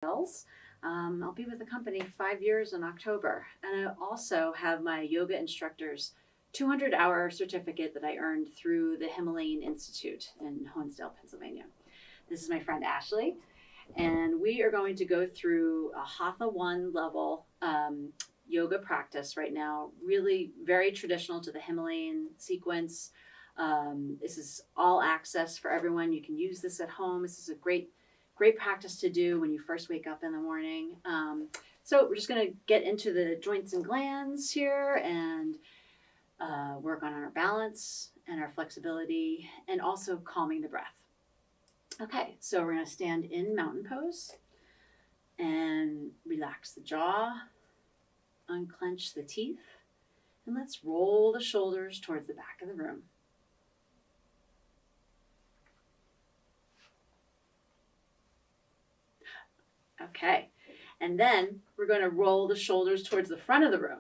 I'll be with the company 5 years in October. And I also have my yoga instructor's 200-hour certificate that I earned through the Himalayan Institute in Honesdale, Pennsylvania. This is my friend Ashley, and we are going to go through a Hatha 1 level yoga practice right now, really very traditional to the Himalayan sequence. This is all access for everyone. You can use this at home. This is a great practice to do when you first wake up in the morning. So we're just going to get into the joints and glands here and work on our balance and our flexibility and also calming the breath. Okay, so we're going to stand in mountain pose and relax the jaw, unclench the teeth, and let's roll the shoulders towards the back of the room. Okay, and then we're going to roll the shoulders towards the front of the room.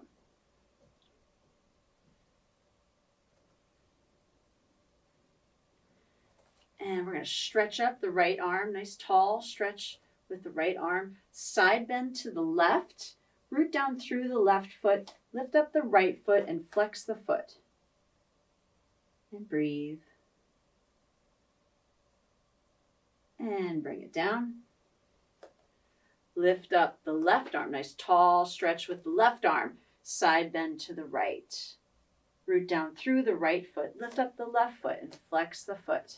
And we're going to stretch up the right arm, nice tall stretch with the right arm. Side bend to the left, root down through the left foot, lift up the right foot and flex the foot. And breathe. And bring it down. Lift up the left arm, nice tall stretch with the left arm. Side bend to the right. Root down through the right foot, lift up the left foot and flex the foot.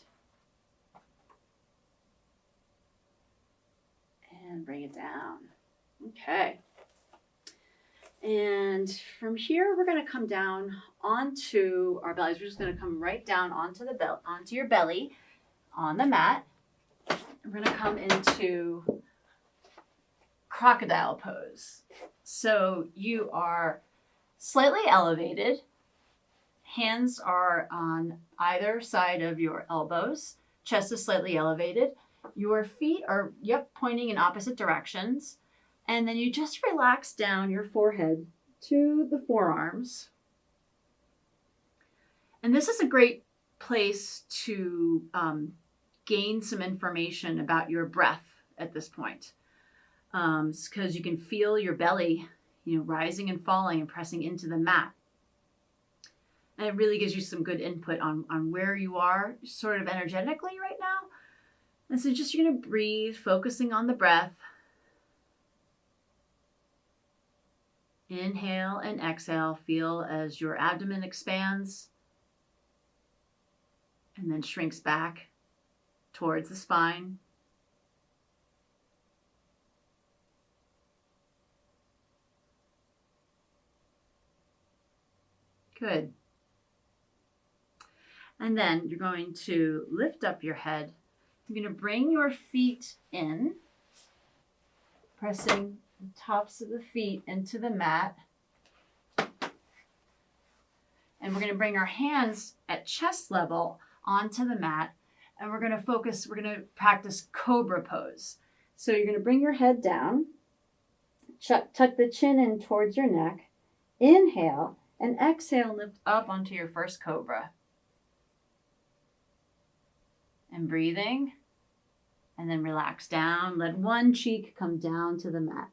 And bring it down. Okay. And from here, we're going to come down onto our bellies. We're just going to come right down onto onto your belly on the mat. We're going to come into crocodile pose. So you are slightly elevated. Hands are on either side of your elbows. Chest is slightly elevated. Your feet are, pointing in opposite directions. And then you just relax down your forehead to the forearms. And this is a great place to gain some information about your breath at this point. Because you can feel your belly, rising and falling and pressing into the mat. And it really gives you some good input on where you are sort of energetically right now. And so just you're going to breathe, focusing on the breath. Inhale and exhale. Feel as your abdomen expands and then shrinks back towards the spine. Good. And then you're going to lift up your head. You're going to bring your feet in, pressing the tops of the feet into the mat. And we're going to bring our hands at chest level onto the mat. And we're going to practice cobra pose. So you're going to bring your head down, tuck the chin in towards your neck, inhale, and exhale, lift up onto your first cobra. And breathing, and then relax down. Let one cheek come down to the mat.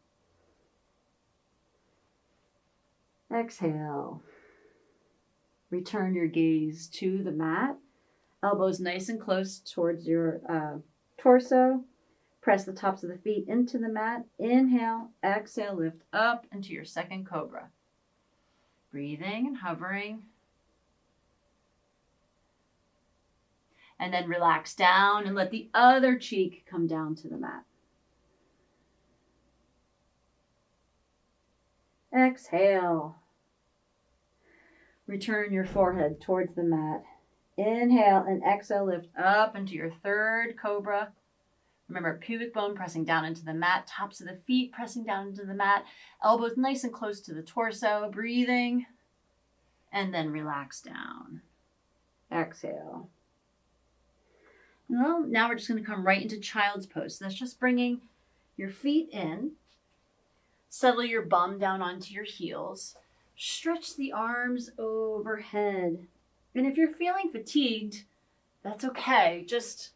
Exhale. Return your gaze to the mat. Elbows nice and close towards your torso. Press the tops of the feet into the mat. Inhale, exhale, lift up into your second cobra. Breathing and hovering. And then relax down and let the other cheek come down to the mat. Exhale. Return your forehead towards the mat. Inhale and exhale, lift up into your third cobra. Remember, pubic bone pressing down into the mat, tops of the feet pressing down into the mat, elbows nice and close to the torso, breathing, and then relax down. Exhale. Well, now we're just going to come right into child's pose. So that's just bringing your feet in, settle your bum down onto your heels, stretch the arms overhead. And if you're feeling fatigued, that's okay. Just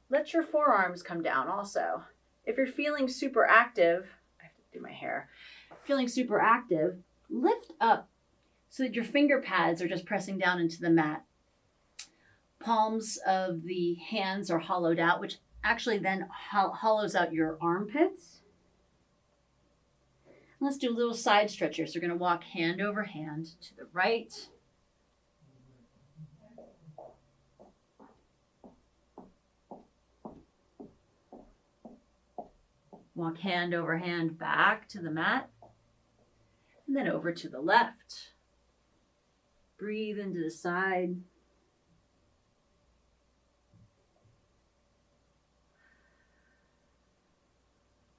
let your forearms come down also. If you're feeling super active, I have to do my hair, feeling super active, lift up so that your finger pads are just pressing down into the mat. Palms of the hands are hollowed out, which actually then hollows out your armpits. Let's do a little side stretch here. So we're going to walk hand over hand to the right. Walk hand over hand back to the mat. And then over to the left. Breathe into the side.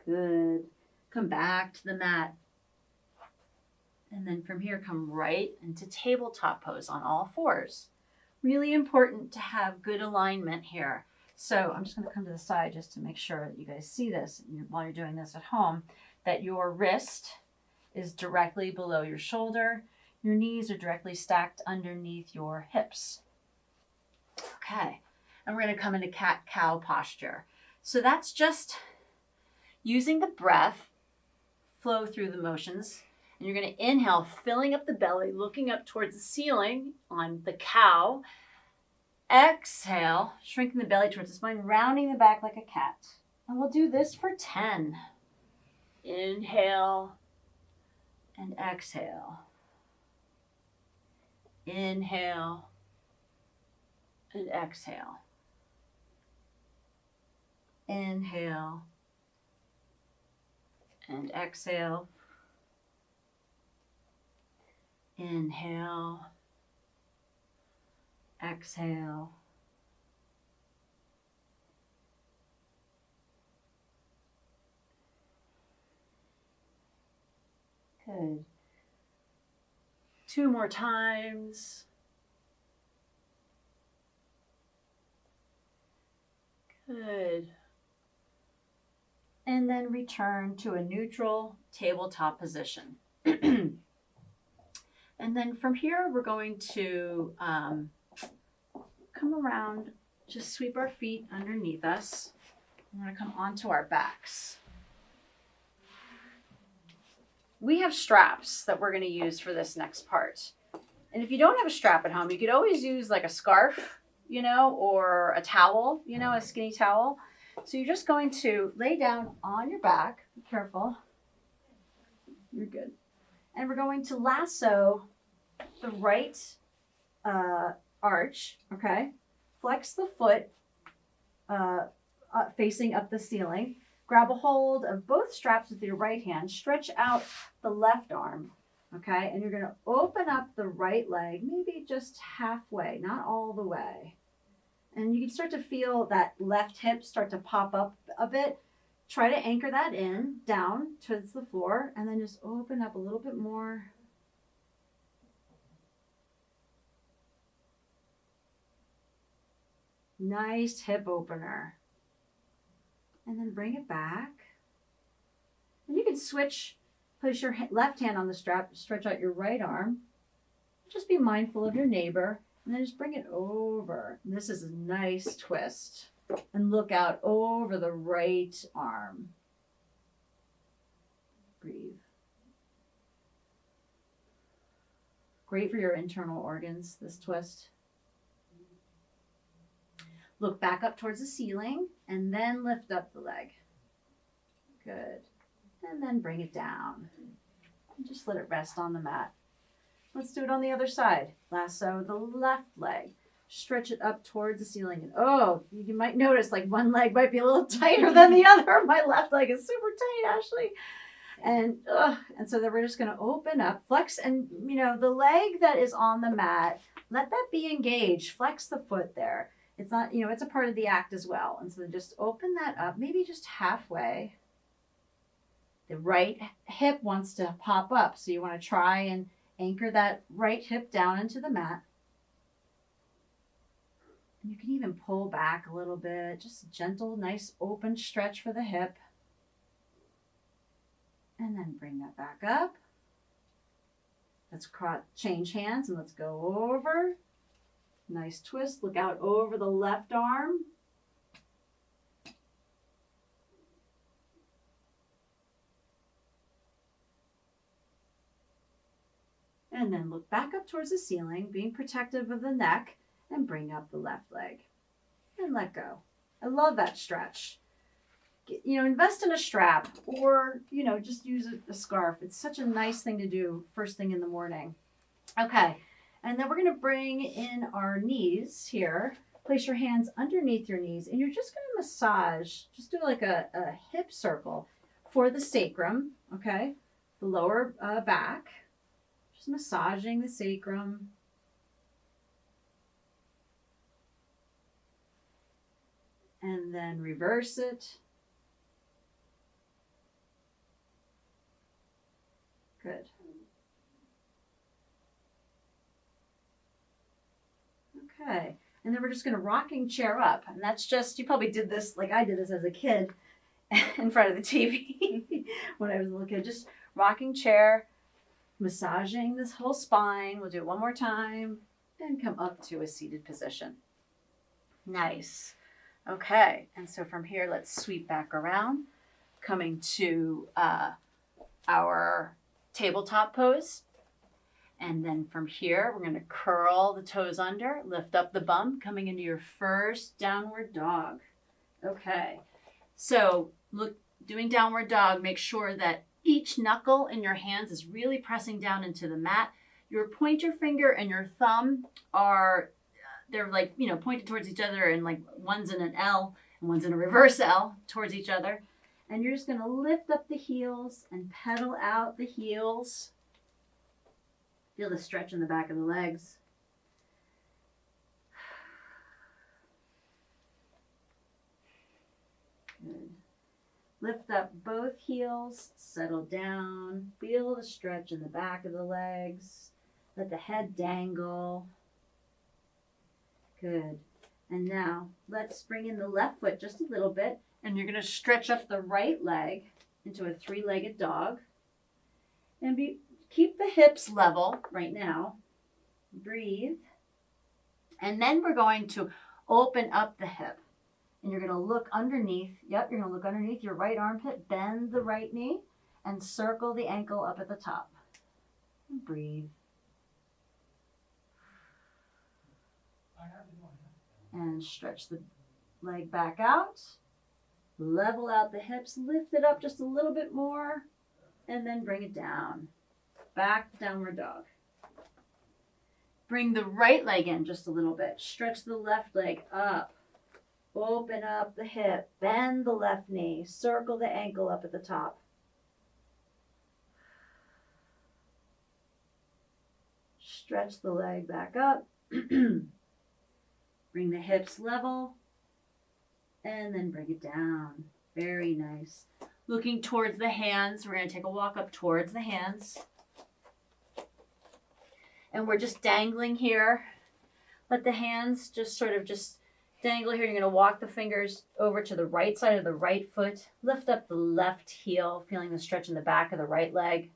Good. Come back to the mat. And then from here, come right into tabletop pose on all fours. Really important to have good alignment here. So I'm just going to come to the side just to make sure that you guys see this while you're doing this at home, that your wrist is directly below your shoulder. Your knees are directly stacked underneath your hips. Okay. And we're going to come into cat-cow posture. So that's just using the breath, flow through the motions. And you're going to inhale, filling up the belly, looking up towards the ceiling on the cow. Exhale, shrinking the belly towards the spine, rounding the back like a cat. And we'll do this for 10. Inhale and exhale. Inhale and exhale. Inhale and exhale. Inhale. Exhale. Good. 2 more times. Good. And then return to a neutral tabletop position. And then from here, we're going to come around, just sweep our feet underneath us. We're going to come onto our backs. We have straps that we're going to use for this next part. And if you don't have a strap at home, you could always use like a scarf, or a towel, a skinny towel. So you're just going to lay down on your back. Be careful. You're good. And we're going to lasso the right arch, okay? Flex the foot facing up the ceiling. Grab a hold of both straps with your right hand. Stretch out the left arm, okay? And you're going to open up the right leg, maybe just halfway, not all the way. And you can start to feel that left hip start to pop up a bit. Try to anchor that in, down towards the floor, and then just open up a little bit more. Nice hip opener. And then bring it back. And you can switch, place your left hand on the strap, stretch out your right arm. Just be mindful of your neighbor, and then just bring it over. And this is a nice twist. And look out over the right arm. Breathe. Great for your internal organs, this twist. Look back up towards the ceiling and then lift up the leg. Good. And then bring it down. And just let it rest on the mat. Let's do it on the other side. Lasso the left leg. Stretch it up towards the ceiling. And oh, you might notice like one leg might be a little tighter than the other. My left leg is super tight, Ashley. And so then we're just going to open up, flex, and the leg that is on the mat, let that be engaged. Flex the foot there. It's not, it's a part of the act as well. And so then just open that up, maybe just halfway. The right hip wants to pop up. So you want to try and anchor that right hip down into the mat. And you can even pull back a little bit, just a gentle, nice open stretch for the hip. And then bring that back up. Let's change hands and let's go over. Nice twist. Look out over the left arm. And then look back up towards the ceiling, being protective of the neck, and bring up the left leg. And let go. I love that stretch. Invest in a strap or, just use a scarf. It's such a nice thing to do first thing in the morning. Okay. And then we're going to bring in our knees here. Place your hands underneath your knees and you're just going to massage, just do like a hip circle for the sacrum, okay? The lower back. Just massaging the sacrum. And then reverse it. Good. Okay. And then we're just going to rocking chair up. And that's just, you probably did this like I did this as a kid in front of the TV when I was a little kid. Just rocking chair, massaging this whole spine. We'll do it one more time. And come up to a seated position. Nice. Okay. And so from here, let's sweep back around, coming to our tabletop pose. And then from here, we're going to curl the toes under, lift up the bum, coming into your first downward dog. Okay. So look, doing downward dog, make sure that each knuckle in your hands is really pressing down into the mat. Your pointer finger and your thumb are, they're like, pointed towards each other, and like one's in an L and one's in a reverse L towards each other. And you're just going to lift up the heels and pedal out the heels. Feel the stretch in the back of the legs. Good. Lift up both heels, settle down. Feel the stretch in the back of the legs. Let the head dangle. Good. And now let's bring in the left foot just a little bit. And you're going to stretch up the right leg into a three-legged dog. And keep the hips level right now. Breathe. And then we're going to open up the hip. And you're going to look underneath. Yep, you're going to look underneath your right armpit. Bend the right knee. And circle the ankle up at the top. And breathe. And stretch the leg back out. Level out the hips. Lift it up just a little bit more. And then bring it down. Back to downward dog. Bring the right leg in just a little bit. Stretch the left leg up. Open up the hip. Bend the left knee. Circle the ankle up at the top. Stretch the leg back up. Bring the hips level. And then bring it down. Very nice. Looking towards the hands. We're going to take a walk up towards the hands. And we're just dangling here. Let the hands just sort of just dangle here. You're going to walk the fingers over to the right side of the right foot. Lift up the left heel, feeling the stretch in the back of the right leg.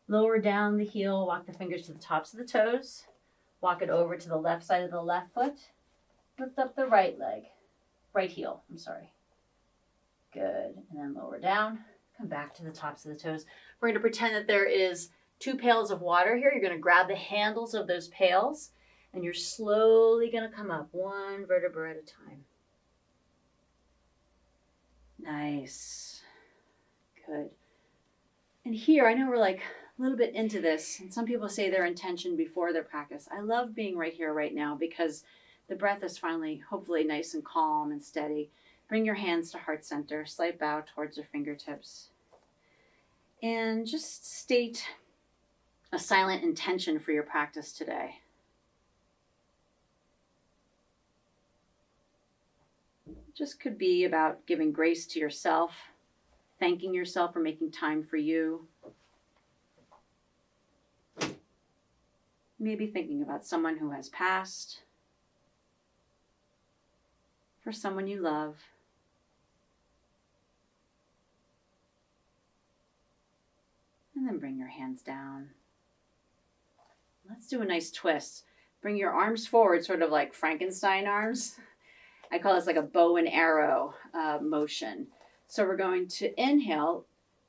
Lower down the heel. Walk the fingers to the tops of the toes. Walk it over to the left side of the left foot. Lift up the right leg. Right heel, I'm sorry. Good. And then lower down. Come back to the tops of the toes. We're going to pretend that there is 2 pails of water here. You're going to grab the handles of those pails, and you're slowly going to come up one vertebra at a time. Nice. Good. And here, I know we're like a little bit into this, and some people say their intention before their practice. I love being right here, right now, because the breath is finally, hopefully, nice and calm and steady. Bring your hands to heart center, slight bow towards your fingertips. And just state a silent intention for your practice today. It just could be about giving grace to yourself, thanking yourself for making time for you. Maybe thinking about someone who has passed, for someone you love. And then bring your hands down. Let's do a nice twist. Bring your arms forward, sort of like Frankenstein arms. I call this like a bow and arrow motion. So we're going to inhale,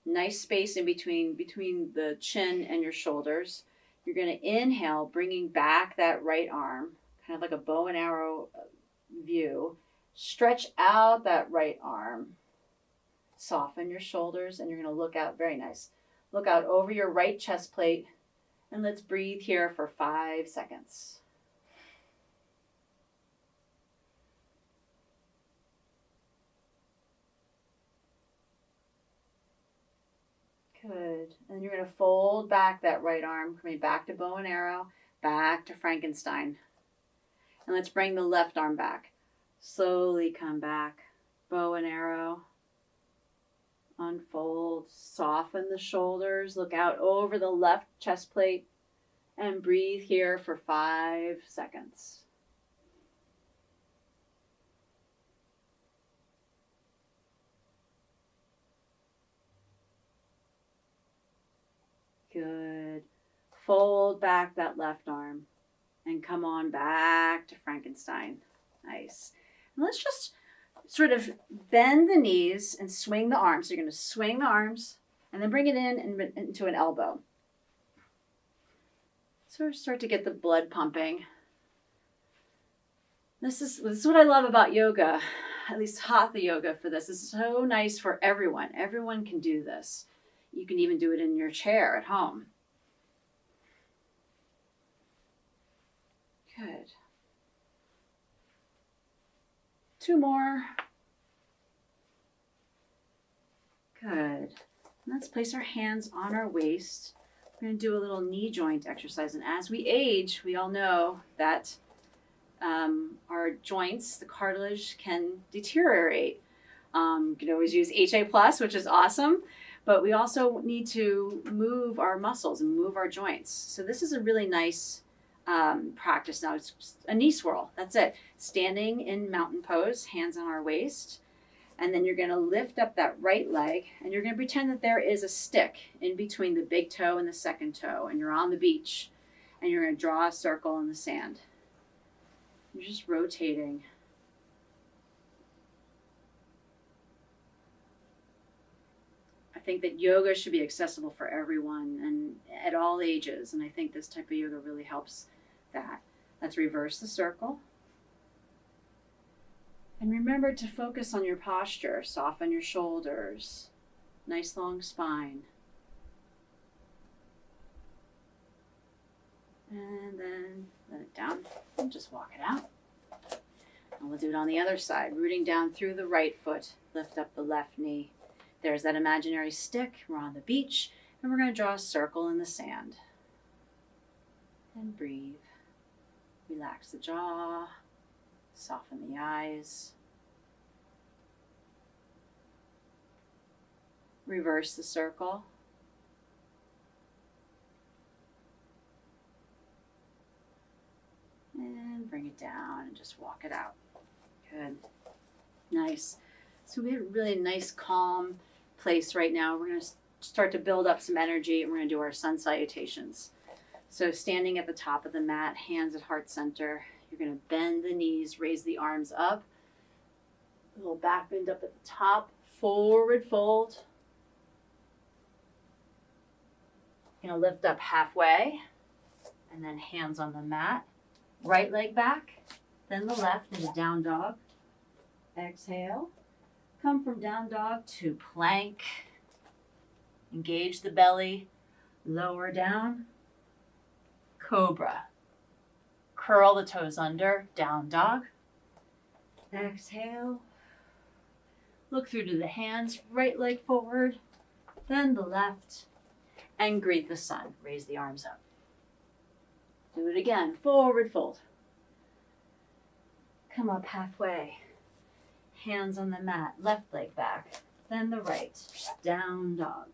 Nice space in between the chin and your shoulders. You're going to inhale, bringing back that right arm, kind of like a bow and arrow view. Stretch out that right arm. Soften your shoulders, and you're going to look out. Very nice. Look out over your right chest plate, and let's breathe here for 5 seconds. Good. And you're going to fold back that right arm, coming back to bow and arrow, back to Frankenstein. And let's bring the left arm back. Slowly come back. Bow and arrow. Unfold. Soften the shoulders. Look out over the left chest plate. And breathe here for 5 seconds. Good. Fold back that left arm and come on back to Frankenstein. Nice. And let's just sort of bend the knees and swing the arms. So you're going to swing the arms and then bring it in and into an elbow. So start to get the blood pumping. This is what I love about yoga, at least hatha yoga for this. It's so nice for everyone. Everyone can do this. You can even do it in your chair at home. Good. 2 more. Good. Let's place our hands on our waist. We're going to do a little knee joint exercise. And as we age, we all know that our joints, the cartilage, can deteriorate. You can always use HA+, which is awesome. But we also need to move our muscles and move our joints. So this is a really nice practice now. It's a knee swirl. That's it. Standing in mountain pose, hands on our waist. And then you're going to lift up that right leg. And you're going to pretend that there is a stick in between the big toe and the second toe. And you're on the beach. And you're going to draw a circle in the sand. You're just rotating. I think that yoga should be accessible for everyone and at all ages. And I think this type of yoga really helps that. Let's reverse the circle. And remember to focus on your posture. Soften your shoulders. Nice long spine. And then let it down and just walk it out. And we'll do it on the other side. Rooting down through the right foot. Lift up the left knee. There's that imaginary stick. We're on the beach. And we're going to draw a circle in the sand. And breathe. Relax the jaw. Soften the eyes. Reverse the circle. And bring it down and just walk it out. Good. Nice. So we have a really nice, calm place right now. We're going to start to build up some energy and we're going to do our sun salutations. So standing at the top of the mat, hands at heart center. You're going to bend the knees, raise the arms up. A little back bend up at the top. Forward fold. You're going to lift up halfway. And then hands on the mat. Right leg back. Then the left into down dog. Exhale. Come from down dog to plank. Engage the belly. Lower down. Cobra. Curl the toes under, down dog. Exhale. Look through to the hands, right leg forward, then the left, and greet the sun. Raise the arms up. Do it again, forward fold. Come up halfway. Hands on the mat, left leg back, then the right, down dog.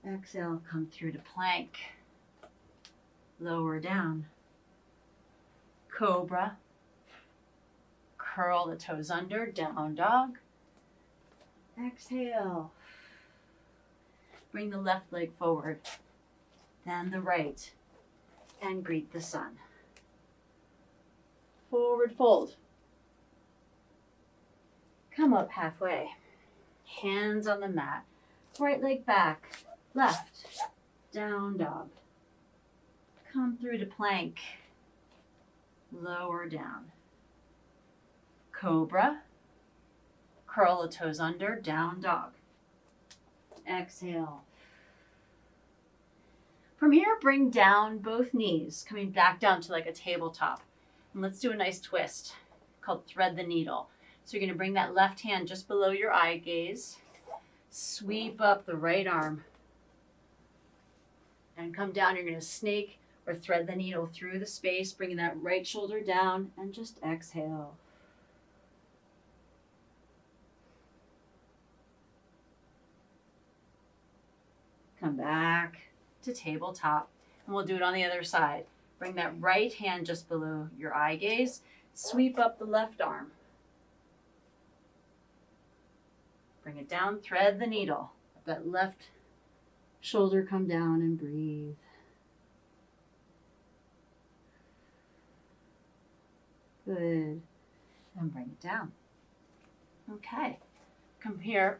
Exhale, come through to plank. Lower down. Cobra. Curl the toes under, down dog. Exhale. Bring the left leg forward, then the right, and greet the sun. Forward fold. Come up halfway. Hands on the mat, Right leg back, left, down dog. Come through to plank, lower down. Cobra, curl the toes under, down dog. Exhale. From here, bring down both knees, coming back down to like a tabletop. And let's do a nice twist called thread the needle. So you're going to bring that left hand just below your eye gaze, sweep up the right arm, and come down. You're going to snake or thread the needle through the space, bringing that right shoulder down, and just exhale. Come back to tabletop, and we'll do it on the other side. Bring that right hand just below your eye gaze, sweep up the left arm. Bring it down, thread the needle. Let that left shoulder come down and breathe. Good. And bring it down. Okay. From here,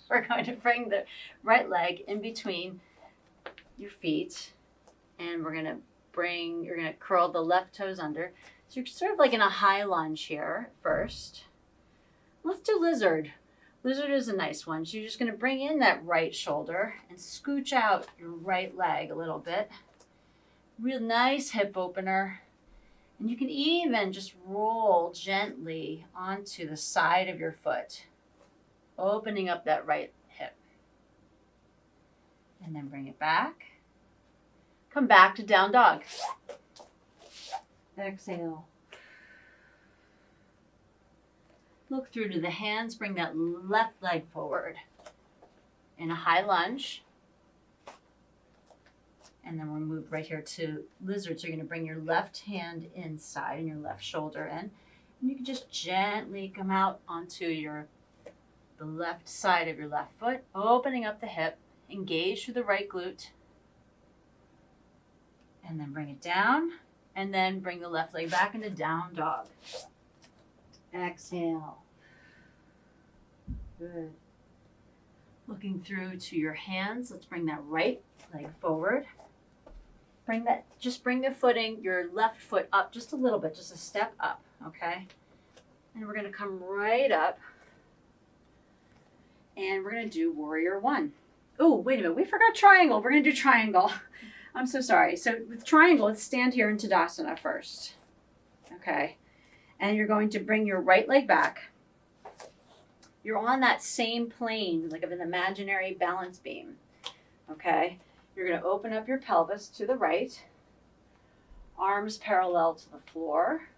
we're going to bring the right leg in between your feet, and you're going to curl the left toes under. So you're sort of like in a high lunge here first. Let's do lizard. Lizard is a nice one. So you're just going to bring in that right shoulder and scooch out your right leg a little bit. Real nice hip opener. And you can even just roll gently onto the side of your foot, opening up that right hip. And then bring it back. Come back to down dog. Exhale. Look through to the hands. Bring that left leg forward in a high lunge. And then we'll move right here to lizard. So you're going to bring your left hand inside and your left shoulder in. And you can just gently come out onto the left side of your left foot, opening up the hip, engage through the right glute. And then bring it down. And then bring the left leg back into down dog. Exhale. Good. Looking through to your hands. Let's bring that right leg forward. Bring the footing, your left foot up just a little bit, just a step up, okay? And we're going to come right up. And we're going to do warrior one. Oh, wait a minute. We forgot triangle. We're going to do triangle. I'm so sorry. So with triangle, let's stand here in Tadasana first. Okay. And you're going to bring your right leg back. You're on that same plane, like of an imaginary balance beam. Okay. You're going to open up your pelvis to the right. Arms parallel to the floor.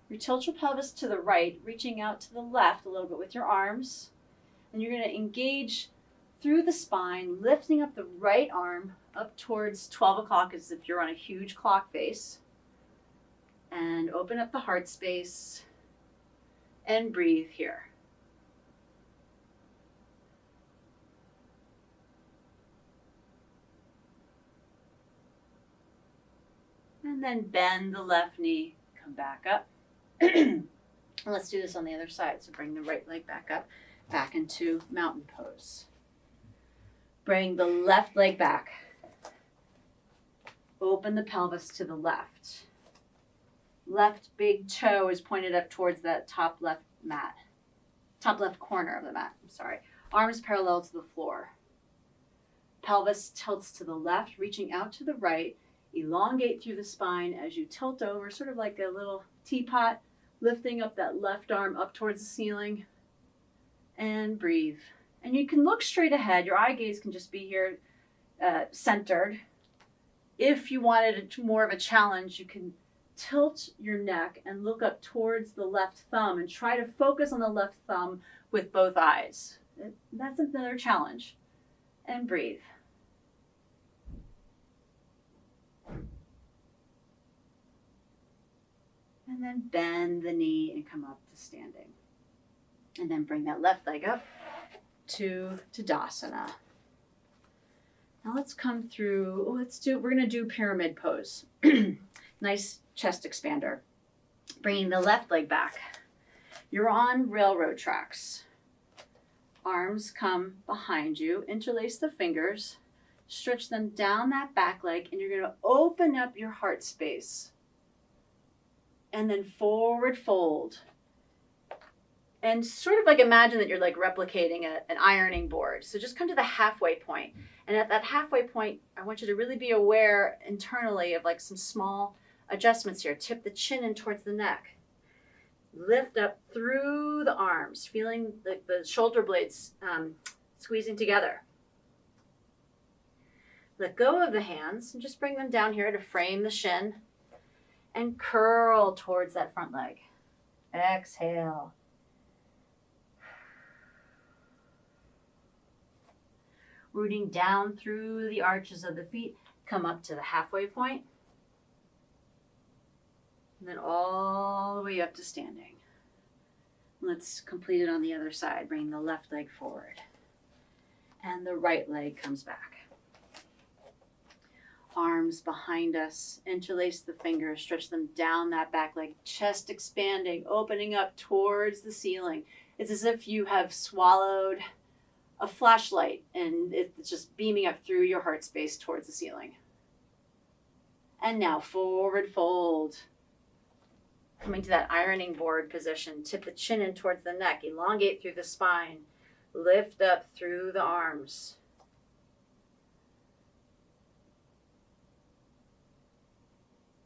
You tilt your pelvis to the right, reaching out to the left a little bit with your arms. And you're going to engage through the spine, lifting up the right arm up towards 12 o'clock as if you're on a huge clock face. And open up the heart space and breathe here. And then bend the left knee, come back up. Let's do this on the other side. So bring the right leg back up, back into mountain pose. Bring the left leg back. Open the pelvis to the left. Left big toe is pointed up towards that top left corner of the mat. I'm sorry. Arms parallel to the floor. Pelvis tilts to the left, reaching out to the right. Elongate through the spine as you tilt over, sort of like a little teapot, lifting up that left arm up towards the ceiling. And breathe. And you can look straight ahead. Your eye gaze can just be here centered. If you wanted more of a challenge, you can tilt your neck and look up towards the left thumb and try to focus on the left thumb with both eyes. That's another challenge. And breathe. And then bend the knee and come up to standing. And then bring that left leg up to Tadasana. Now let's come through, we're going to do pyramid pose. Nice chest expander. Bringing the left leg back. You're on railroad tracks. Arms come behind you, interlace the fingers, stretch them down that back leg, and you're going to open up your heart space. And then forward fold. And sort of like imagine that you're like replicating an ironing board. So just come to the halfway point. And at that halfway point, I want you to really be aware internally of like some small adjustments here. Tip the chin in towards the neck. Lift up through the arms, feeling the shoulder blades squeezing together. Let go of the hands and just bring them down here to frame the shin and curl towards that front leg. Exhale. Rooting down through the arches of the feet, come up to the halfway point. And then all the way up to standing. Let's complete it on the other side. Bring the left leg forward. And the right leg comes back. Arms behind us. Interlace the fingers. Stretch them down that back leg. Chest expanding, opening up towards the ceiling. It's as if you have swallowed a flashlight and it's just beaming up through your heart space towards the ceiling. And now forward fold. Coming to that ironing board position, tip the chin in towards the neck, elongate through the spine, lift up through the arms.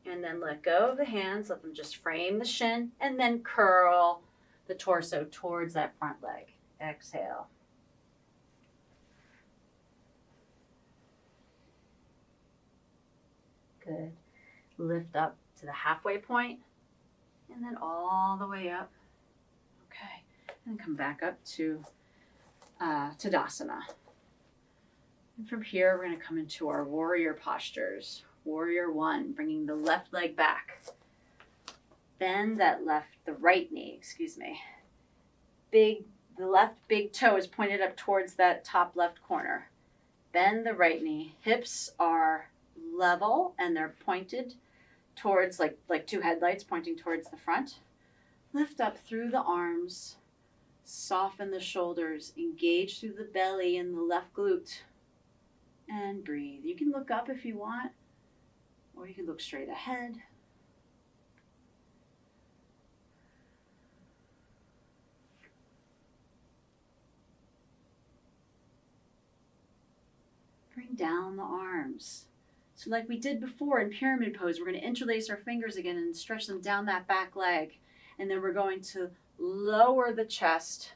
And then let go of the hands, let them just frame the shin, and then curl the torso towards that front leg. Exhale. Good. Lift up to the halfway point. And then all the way up. Okay. And come back up to Tadasana. And from here, we're going to come into our warrior postures. Warrior one, bringing the left leg back. Bend the right knee, the left big toe is pointed up towards that top left corner. Bend the right knee. Hips are level and they're pointed towards like two headlights pointing towards the front. Lift up through the arms, soften the shoulders, engage through the belly and the left glute, and breathe. You can look up if you want, or you can look straight ahead. Bring down the arms. So like we did before in pyramid pose, we're going to interlace our fingers again and stretch them down that back leg. And then we're going to lower the chest.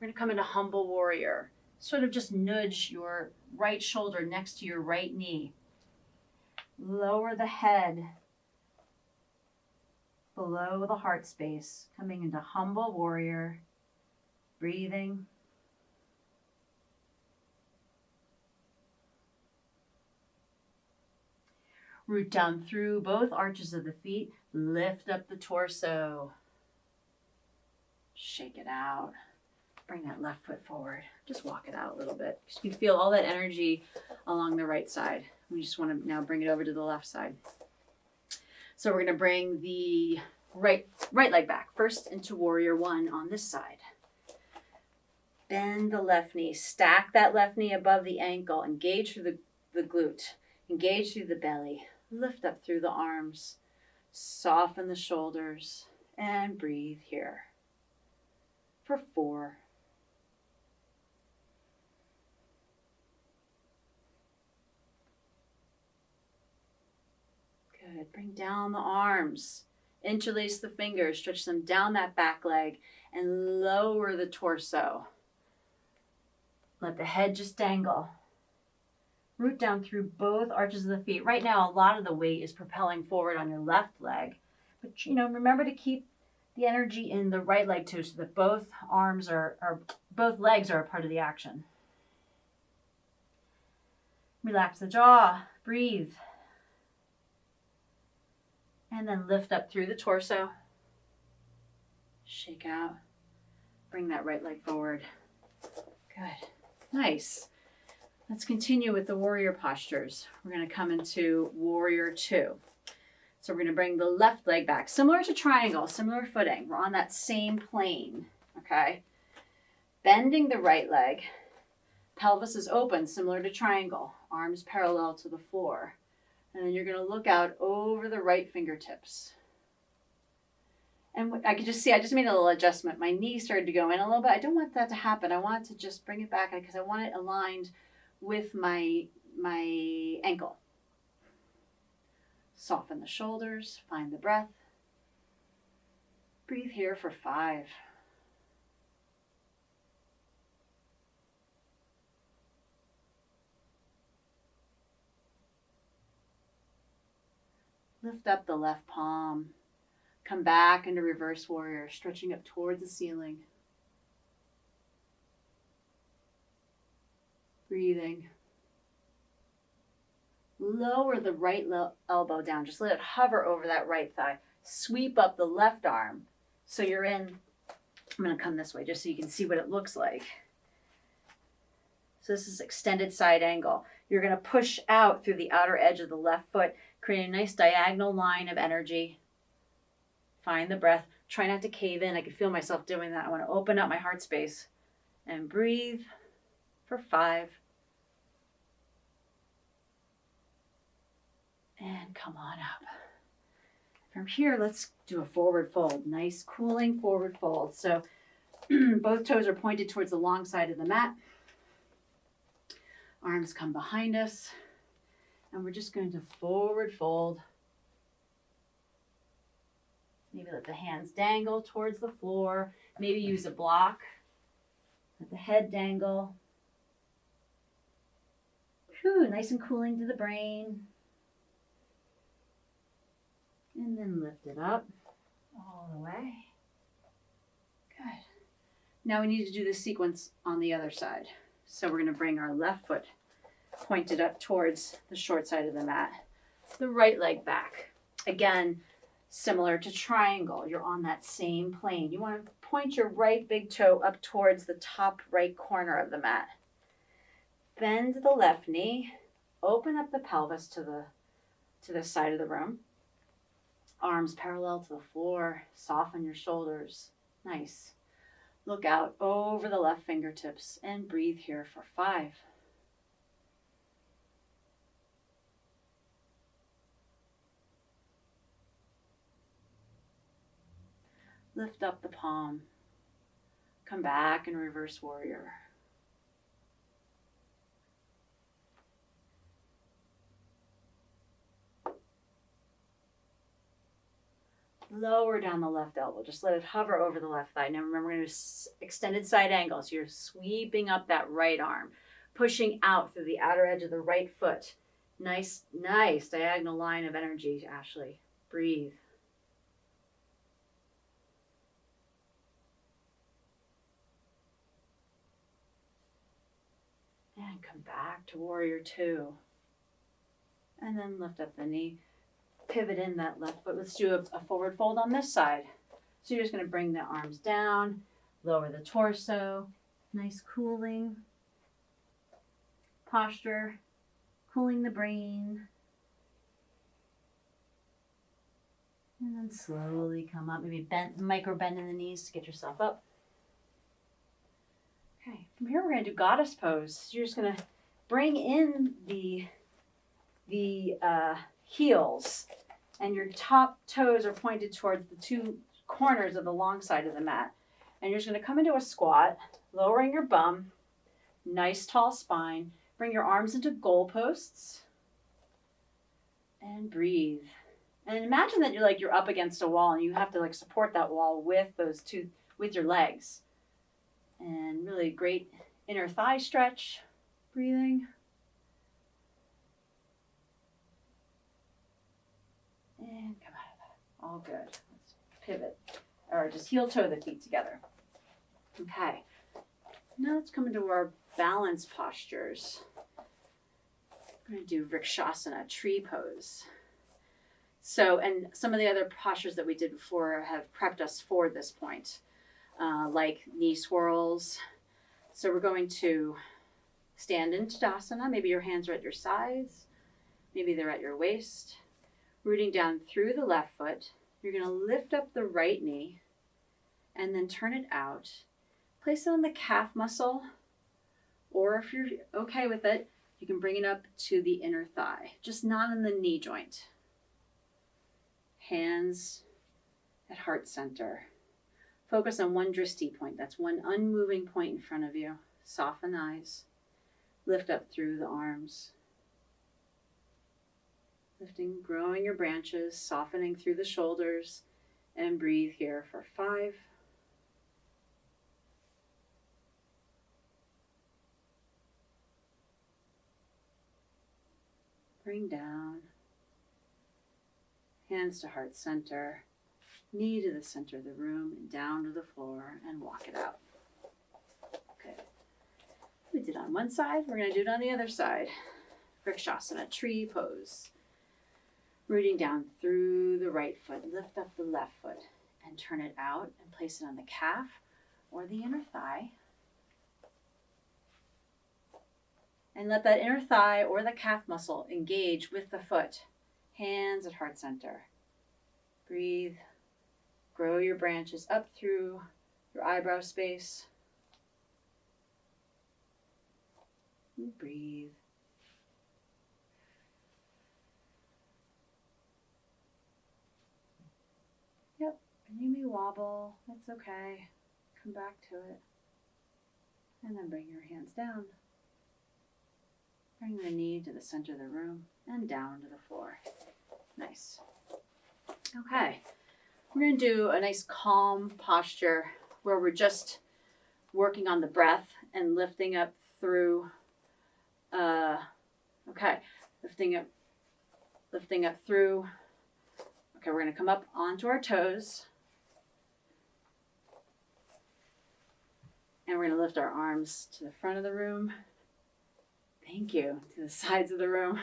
We're going to come into humble warrior. Sort of just nudge your right shoulder next to your right knee. Lower the head below the heart space. Coming into humble warrior. Breathing. Root down through both arches of the feet. Lift up the torso. Shake it out. Bring that left foot forward. Just walk it out a little bit. You can feel all that energy along the right side. We just want to now bring it over to the left side. So we're going to bring the right leg back. First into warrior one on this side. Bend the left knee. Stack that left knee above the ankle. Engage through the glute. Engage through the belly. Lift up through the arms. Soften the shoulders. And breathe here. For 4. Good. Bring down the arms. Interlace the fingers. Stretch them down that back leg. And lower the torso. Let the head just dangle. Root down through both arches of the feet. Right now, a lot of the weight is propelling forward on your left leg. But, remember to keep the energy in the right leg too, so that both both legs are a part of the action. Relax the jaw. Breathe. And then lift up through the torso. Shake out. Bring that right leg forward. Good. Nice. Let's continue with the warrior postures. We're going to come into warrior 2. So we're going to bring the left leg back. Similar to triangle, similar footing. We're on that same plane, okay? Bending the right leg. Pelvis is open, similar to triangle. Arms parallel to the floor. And then you're going to look out over the right fingertips. And I could just see, I just made a little adjustment. My knee started to go in a little bit. I don't want that to happen. I want to just bring it back because I want it aligned with my ankle. Soften the shoulders, find the breath. Breathe here for 5. Lift up the left palm. Come back into reverse warrior, stretching up towards the ceiling. Breathing. Lower the right elbow down. Just let it hover over that right thigh. Sweep up the left arm. So you're in, I'm going to come this way just so you can see what it looks like. So this is extended side angle. You're going to push out through the outer edge of the left foot, creating a nice diagonal line of energy. Find the breath. Try not to cave in. I can feel myself doing that. I want to open up my heart space and breathe for 5. And come on up. From here, let's do a forward fold. Nice, cooling forward fold. So both toes are pointed towards the long side of the mat. Arms come behind us. And we're just going to forward fold. Maybe let the hands dangle towards the floor. Maybe use a block. Let the head dangle. Whew, nice and cooling to the brain. And then lift it up all the way. Good. Now we need to do this sequence on the other side. So we're going to bring our left foot pointed up towards the short side of the mat. The right leg back. Again, similar to triangle, you're on that same plane. You want to point your right big toe up towards the top right corner of the mat. Bend the left knee. Open up the pelvis to the side of the room. Arms parallel to the floor. Soften your shoulders. Nice. Look out over the left fingertips and breathe here for 5. Lift up the palm. Come back in reverse warrior. Lower down the left elbow. Just let it hover over the left thigh. Now remember, we're going to do extended side angle. So you're sweeping up that right arm, pushing out through the outer edge of the right foot. Nice, nice diagonal line of energy, Ashley. Breathe. And come back to warrior 2. And then lift up the knee. Pivot in that left foot. Let's do a forward fold on this side. So you're just going to bring the arms down, lower the torso. Nice cooling posture, cooling the brain. And then slowly come up. Maybe micro bend in the knees to get yourself up. Okay, from here we're going to do goddess pose. So you're just going to bring in the heels, and your top toes are pointed towards the 2 corners of the long side of the mat. And you're just going to come into a squat, lowering your bum, nice tall spine. Bring your arms into goalposts and breathe. And imagine that you're up against a wall and you have to support that wall with with your legs. And really great inner thigh stretch. Breathing. And come out of that. All good. Let's pivot. Or just heel toe the feet together. Okay. Now let's come into our balance postures. I'm going to do Vrikshasana, tree pose. So, and some of the other postures that we did before have prepped us for this point, like knee swirls. So we're going to stand in Tadasana. Maybe your hands are at your sides. Maybe they're at your waist. Rooting down through the left foot. You're going to lift up the right knee and then turn it out. Place it on the calf muscle, or if you're okay with it, you can bring it up to the inner thigh, just not in the knee joint. Hands at heart center. Focus on one drishti point. That's one unmoving point in front of you. Soften eyes. Lift up through the arms. Lifting, growing your branches, softening through the shoulders, and breathe here for 5. Bring down. Hands to heart center. Knee to the center of the room and down to the floor and walk it out. Okay. We did on one side. We're going to do it on the other side. Vrikshasana, tree pose. Rooting down through the right foot. Lift up the left foot and turn it out and place it on the calf or the inner thigh. And let that inner thigh or the calf muscle engage with the foot. Hands at heart center. Breathe. Grow your branches up through your eyebrow space. And breathe. Yep, and you may wobble. That's okay. Come back to it. And then bring your hands down. Bring the knee to the center of the room and down to the floor. Nice. Okay. We're going to do a nice calm posture where we're just working on the breath and lifting up through, lifting up through. Okay, we're going to come up onto our toes. And we're going to lift our arms to the front of the room. Thank you. To the sides of the room.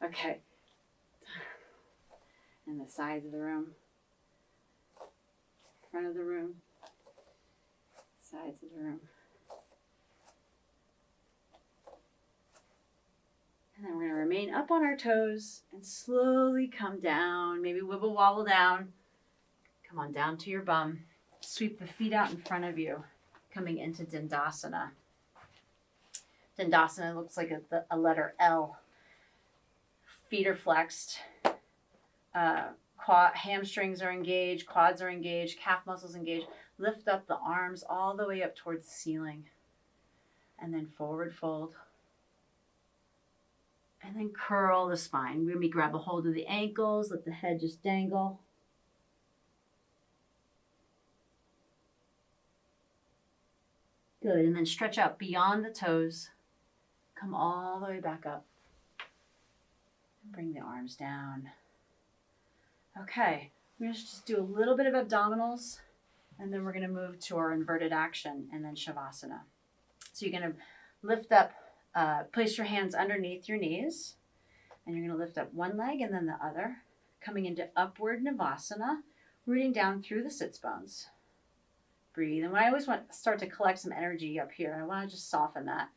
Okay. And the sides of the room. Front of the room. Sides of the room. And then we're going to remain up on our toes and slowly come down. Maybe wibble wobble down. Come on down to your bum. Sweep the feet out in front of you. Coming into Dandasana. Dandasana looks like a letter L. Feet are flexed. Hamstrings are engaged. Quads are engaged. Calf muscles engaged. Lift up the arms all the way up towards the ceiling. And then forward fold. And then curl the spine. Maybe grab a hold of the ankles. Let the head just dangle. Good. And then stretch out beyond the toes. Come all the way back up. Bring the arms down. Okay. We're going to just do a little bit of abdominals. And then we're going to move to our inverted action and then Shavasana. So you're going to lift up, place your hands underneath your knees. And you're going to lift up one leg and then the other. Coming into upward Navasana. Rooting down through the sits bones. Breathe. And when I always want to start to collect some energy up here, I want to just soften that.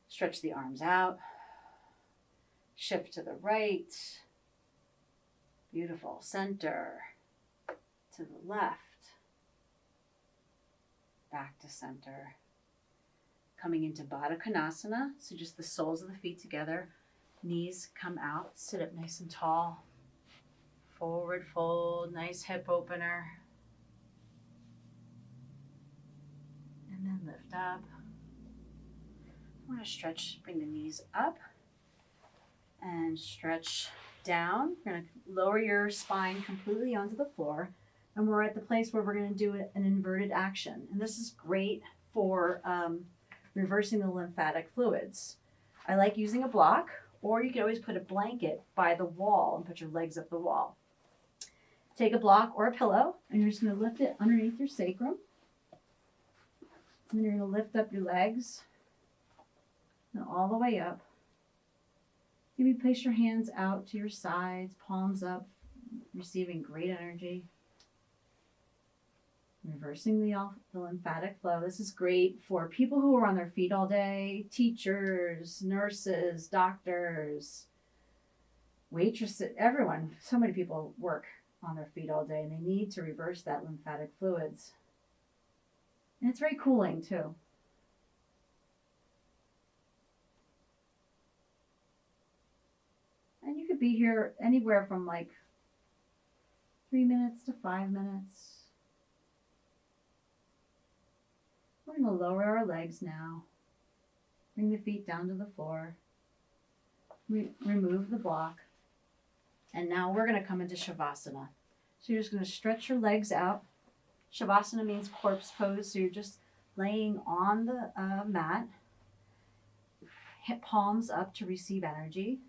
Stretch the arms out. Shift to the right. Beautiful. Center. To the left. Back to center. Coming into Baddha Konasana. So just the soles of the feet together. Knees come out. Sit up nice and tall. Forward fold. Nice hip opener. And then lift up. We're going to stretch, bring the knees up and stretch down. We're going to lower your spine completely onto the floor. And we're at the place where we're going to do an inverted action. And this is great for reversing the lymphatic fluids. I like using a block, or you can always put a blanket by the wall and put your legs up the wall. Take a block or a pillow, and you're just going to lift it underneath your sacrum. And then you're going to lift up your legs. And all the way up. Maybe place your hands out to your sides, palms up, receiving great energy. Reversing the lymphatic flow. This is great for people who are on their feet all day, teachers, nurses, doctors, waitresses, everyone. So many people work on their feet all day and they need to reverse that lymphatic fluids. And it's very cooling too. And you could be here anywhere from like 3 minutes to 5 minutes. We're going to lower our legs now. Bring the feet down to the floor. Remove the block. And now we're going to come into Shavasana. So you're just going to stretch your legs out. Shavasana means corpse pose. So you're just laying on the mat. Hip palms up to receive energy.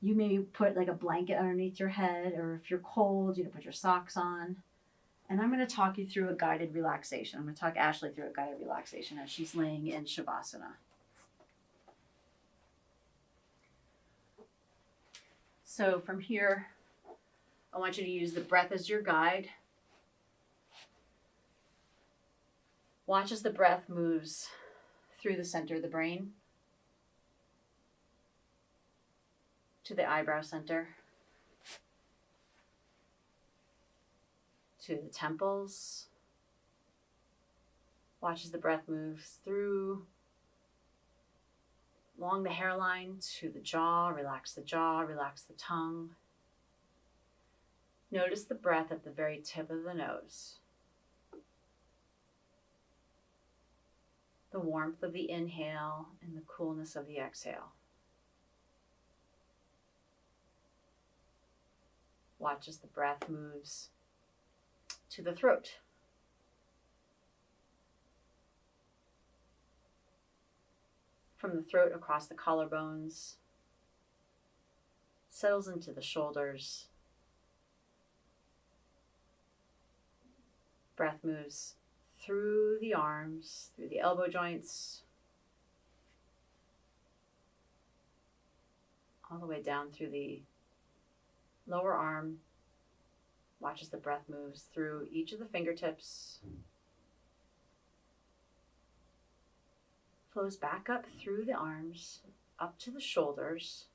You may put like a blanket underneath your head, or if you're cold, you can put your socks on. And I'm going to talk you through a guided relaxation. I'm going to talk Ashley through a guided relaxation as she's laying in Shavasana. So from here, I want you to use the breath as your guide. Watch as the breath moves through the center of the brain to the eyebrow center, to the temples. Watch as the breath moves through along the hairline to the jaw. Relax the jaw, relax the tongue. Notice the breath at the very tip of the nose. The warmth of the inhale and the coolness of the exhale. Watch as the breath moves to the throat. From the throat across the collarbones, settles into the shoulders. Breath moves through the arms, through the elbow joints, all the way down through the lower arm. Watch as the breath moves through each of the fingertips. Flows back up through the arms, up to the shoulders.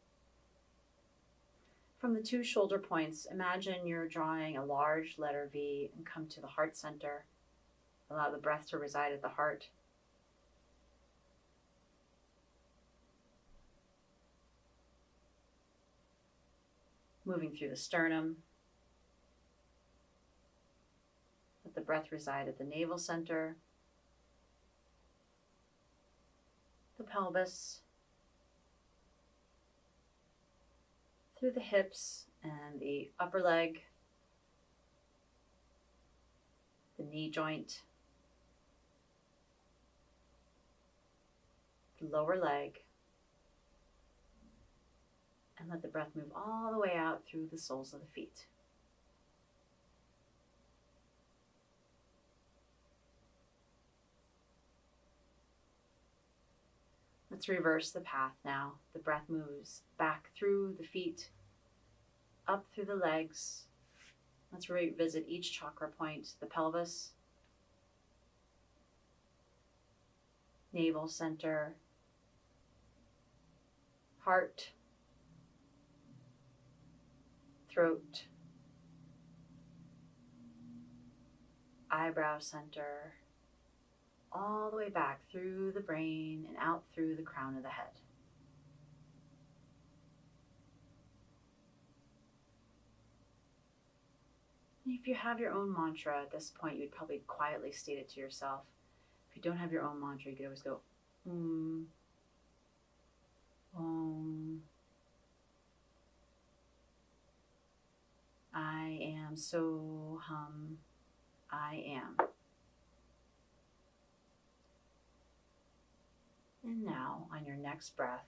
From the two shoulder points, imagine you're drawing a large letter V and come to the heart center. Allow the breath to reside at the heart. Moving through the sternum. Let the breath reside at the navel center, the pelvis, through the hips and the upper leg, the knee joint, the lower leg, and let the breath move all the way out through the soles of the feet. Let's reverse the path now. The breath moves back through the feet, up through the legs. Let's revisit each chakra point, the pelvis, navel center, heart, throat, eyebrow center, all the way back through the brain and out through the crown of the head. If you have your own mantra at this point, you'd probably quietly state it to yourself. If you don't have your own mantra, you could always go, Om. I am so hum. I am. And now, on your next breath,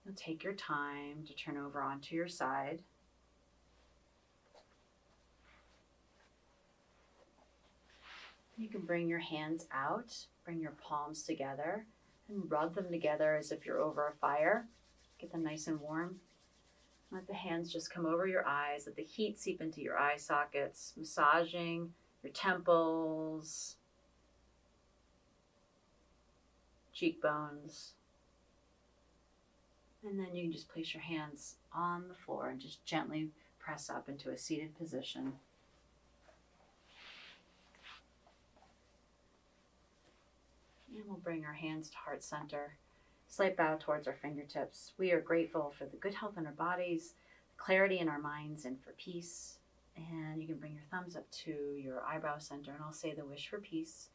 you'll take your time to turn over onto your side. You can bring your hands out, bring your palms together, and rub them together as if you're over a fire. Get them nice and warm. Let the hands just come over your eyes, let the heat seep into your eye sockets, massaging your temples, cheekbones. And then you can just place your hands on the floor and just gently press up into a seated position. And we'll bring our hands to heart center. Slight bow towards our fingertips. We are grateful for the good health in our bodies, clarity in our minds, and for peace. And you can bring your thumbs up to your eyebrow center, and I'll say the wish for peace.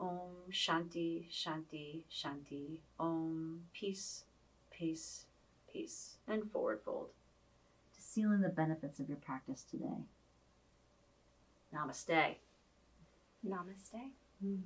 Om Shanti, Shanti, Shanti. Om Peace, Peace, Peace. And forward fold. To seal in the benefits of your practice today. Namaste. Namaste. Mm.